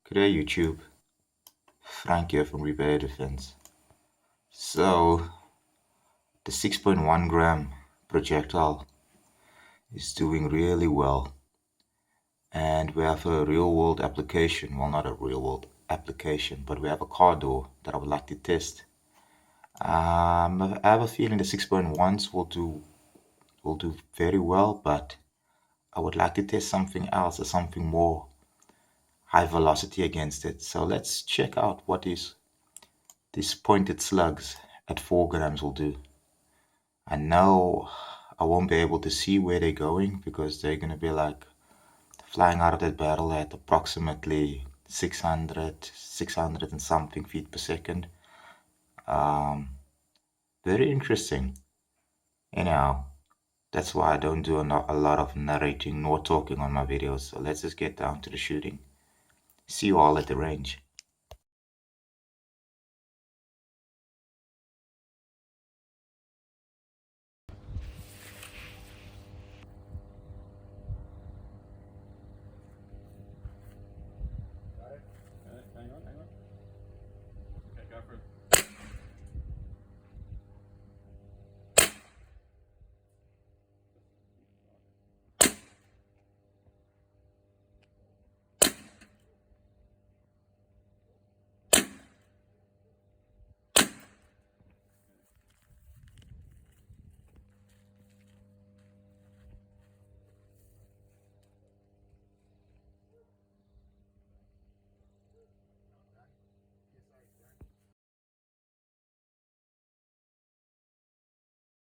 G'day YouTube, Frank here from Repair Defense. So, the 6.1 gram projectile is doing really well, and we have a real world application, well, not a real world application, but we have a car door that I would like to test. I have a feeling the 6.1s will do very well, but I would like to test something else or something more high velocity against it. So let's check out what these pointed slugs at 4 grams will do. I know I won't be able to see where they're going because they're going to be like flying out of that barrel at approximately 600 and something feet per second. Very interesting. Anyhow, that's why I don't do a lot of narrating nor talking on my videos. So let's just get down to the shooting. See you all at the range.